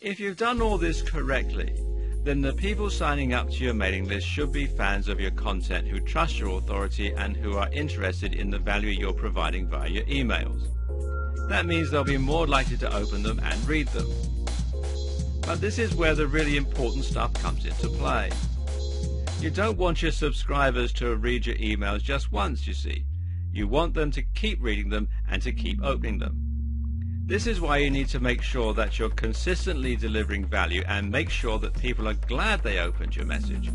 If you've done all this correctly, then the people signing up to your mailing list should be fans of your content who trust your authority and who are interested in the value you're providing via your emails. That means they'll be more likely to open them and read them. But this is where the really important stuff comes into play. You don't want your subscribers to read your emails just once, you see. You want them to keep reading them and to keep opening them. This is why you need to make sure that you're consistently delivering value and make sure that people are glad they opened your message.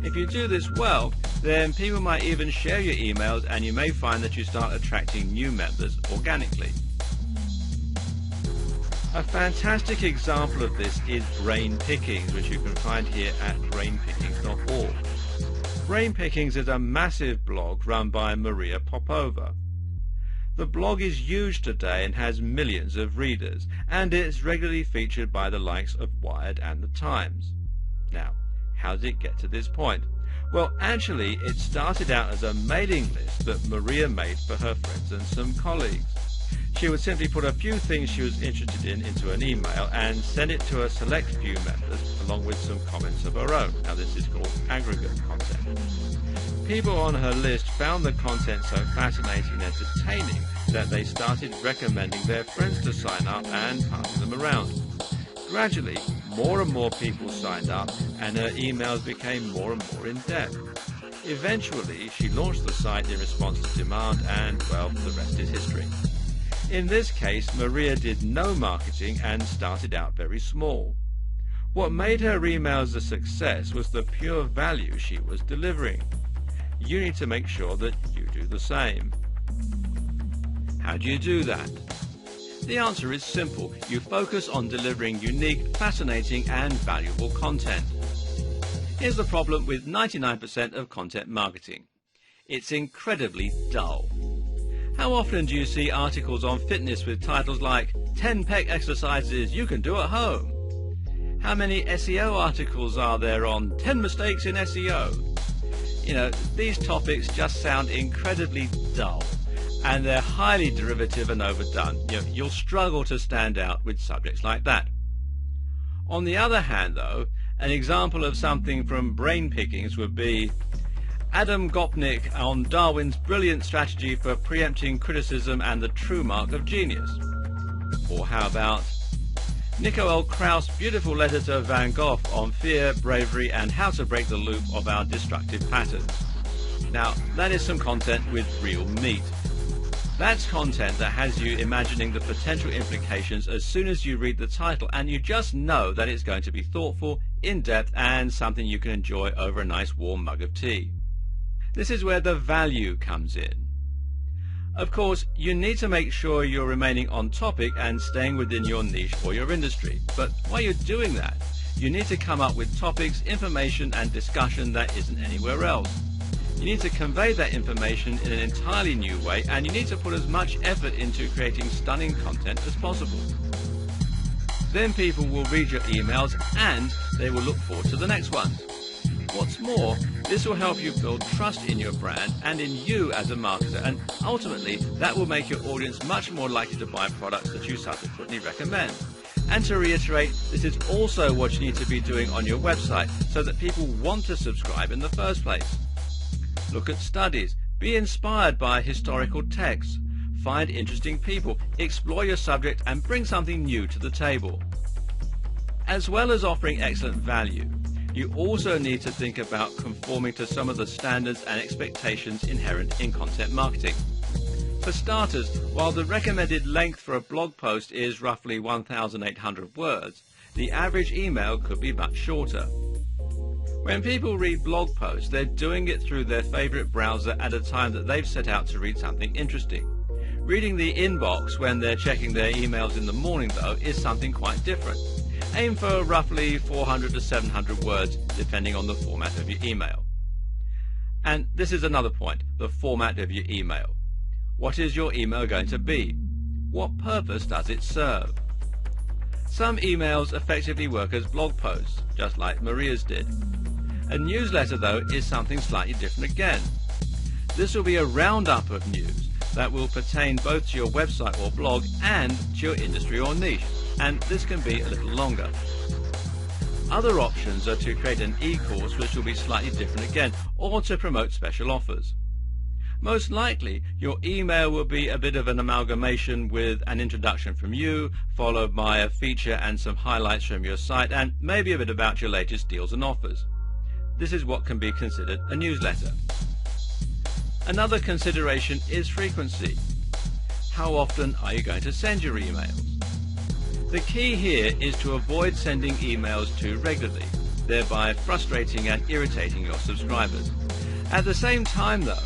If you do this well, then people might even share your emails, and you may find that you start attracting new members organically. A fantastic example of this is Brain Pickings, which you can find here at brainpickings.org. Brain Pickings is a massive blog run by Maria Popova. The blog is huge today and has millions of readers, and it's regularly featured by the likes of Wired and The Times. Now, how did it get to this point? Well, actually, it started out as a mailing list that Maria made for her friends and some colleagues. She would simply put a few things she was interested in into an email and send it to a select few members, along with some comments of her own. Now, this is called aggregate content. People on her list found the content so fascinating and entertaining that they started recommending their friends to sign up and passing them around. Gradually, more and more people signed up, and her emails became more and more in-depth. Eventually, she launched the site in response to demand, and, well, the rest is history. In this case, Maria did no marketing and started out very small. What made her emails a success was the pure value she was delivering. You need to make sure that you do the same. How do you do that? The answer is simple. You focus on delivering unique, fascinating, and valuable content. Here's the problem with 99% of content marketing. It's incredibly dull. How often do you see articles on fitness with titles like 10 pec exercises you can do at home? How many SEO articles are there on 10 mistakes in SEO? These topics just sound incredibly dull, and they're highly derivative and overdone. You'll struggle to stand out with subjects like that. On the other hand, though, an example of something from Brain Pickings would be Adam Gopnik on Darwin's brilliant strategy for preempting criticism and the true mark of genius. Or how about Nico L. Kraus' beautiful letter to Van Gogh on fear, bravery, and how to break the loop of our destructive patterns. Now, that is some content with real meat. That's content that has you imagining the potential implications as soon as you read the title, and you just know that it's going to be thoughtful, in-depth, and something you can enjoy over a nice warm mug of tea. This is where the value comes in. Of course, you need to make sure you're remaining on topic and staying within your niche or your industry. But while you're doing that, you need to come up with topics, information, and discussion that isn't anywhere else. You need to convey that information in an entirely new way, and you need to put as much effort into creating stunning content as possible. Then people will read your emails and they will look forward to the next one. What's more, this will help you build trust in your brand and in you as a marketer, and ultimately that will make your audience much more likely to buy products that you subsequently recommend. And to reiterate, this is also what you need to be doing on your website so that people want to subscribe in the first place. Look at studies, be inspired by historical texts, find interesting people, explore your subject, and bring something new to the table. As well as offering excellent value, you also need to think about conforming to some of the standards and expectations inherent in content marketing. For starters, while the recommended length for a blog post is roughly 1,800 words, the average email could be much shorter. When people read blog posts, they're doing it through their favorite browser at a time that they've set out to read something interesting. Reading the inbox when they're checking their emails in the morning, though, is something quite different. Aim for roughly 400 to 700 words, depending on the format of your email. And this is another point, the format of your email. What is your email going to be? What purpose does it serve? Some emails effectively work as blog posts, just like Maria's did. A newsletter, though, is something slightly different again. This will be a roundup of news that will pertain both to your website or blog and to your industry or niche. and this can be a little longer. Other options are to create an e-course which will be slightly different again, or to promote special offers. Most likely, your email will be a bit of an amalgamation with an introduction from you, followed by a feature and some highlights from your site, and maybe a bit about your latest deals and offers. This is what can be considered a newsletter. Another consideration is frequency. How often are you going to send your emails? The key here is to avoid sending emails too regularly, thereby frustrating and irritating your subscribers. At the same time though,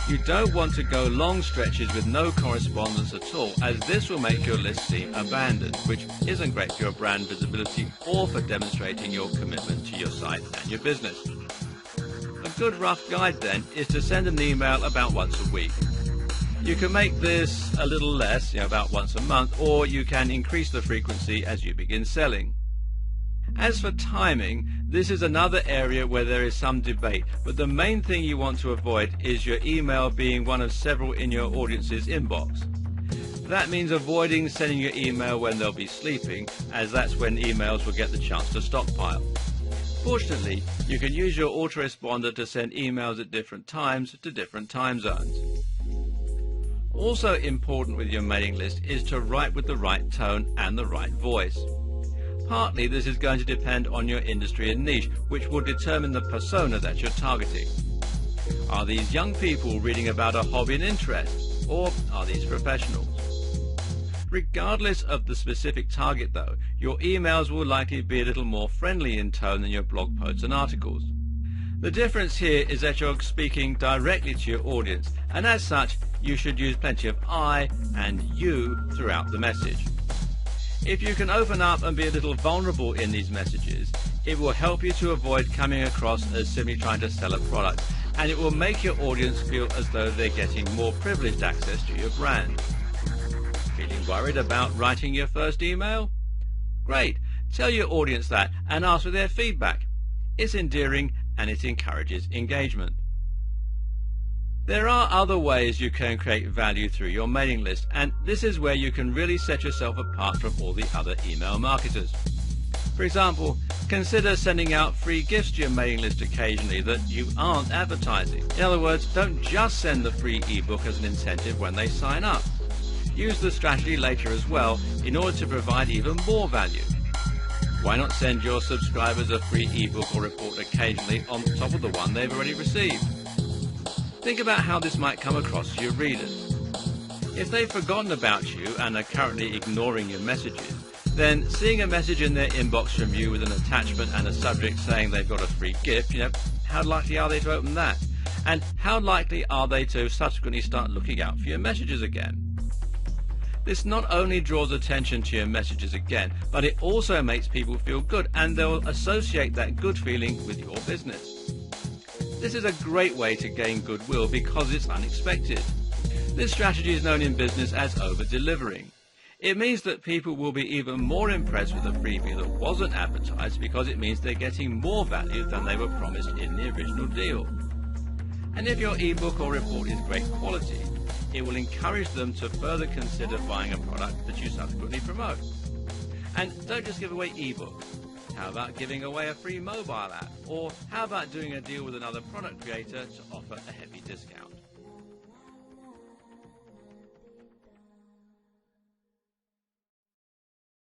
you don't want to go long stretches with no correspondence at all, as this will make your list seem abandoned, which isn't great for your brand visibility or for demonstrating your commitment to your site and your business. A good rough guide then is to send an email about once a week. You can make this a little less, about once a month, or you can increase the frequency as you begin selling. As for timing, this is another area where there is some debate, but the main thing you want to avoid is your email being one of several in your audience's inbox. That means avoiding sending your email when they'll be sleeping, as that's when emails will get the chance to stockpile. Fortunately, you can use your autoresponder to send emails at different times to different time zones. Also important with your mailing list is to write with the right tone and the right voice. Partly this is going to depend on your industry and niche, which will determine the persona that you're targeting. Are these young people reading about a hobby and interest, or are these professionals? Regardless of the specific target though, your emails will likely be a little more friendly in tone than your blog posts and articles. The difference here is that you're speaking directly to your audience, and as such, you should use plenty of I and you throughout the message. If you can open up and be a little vulnerable in these messages, it will help you to avoid coming across as simply trying to sell a product, and it will make your audience feel as though they're getting more privileged access to your brand. Feeling worried about writing your first email? Great! Tell your audience that and ask for their feedback. It's endearing and it encourages engagement. There are other ways you can create value through your mailing list, and this is where you can really set yourself apart from all the other email marketers. For example, consider sending out free gifts to your mailing list occasionally that you aren't advertising. In other words, don't just send the free ebook as an incentive when they sign up. Use the strategy later as well in order to provide even more value. Why not send your subscribers a free ebook or report occasionally on top of the one they've already received? Think about how this might come across to your readers. If they've forgotten about you and are currently ignoring your messages, then seeing a message in their inbox from you with an attachment and a subject saying they've got a free gift, how likely are they to open that? And how likely are they to subsequently start looking out for your messages again? This not only draws attention to your messages again, but it also makes people feel good, and they'll associate that good feeling with your business. This is a great way to gain goodwill because it's unexpected. This strategy is known in business as over-delivering. It means that people will be even more impressed with a freebie that wasn't advertised because it means they're getting more value than they were promised in the original deal. And if your ebook or report is great quality, it will encourage them to further consider buying a product that you subsequently promote. And don't just give away ebooks. How about giving away a free mobile app? Or how about doing a deal with another product creator to offer a heavy discount?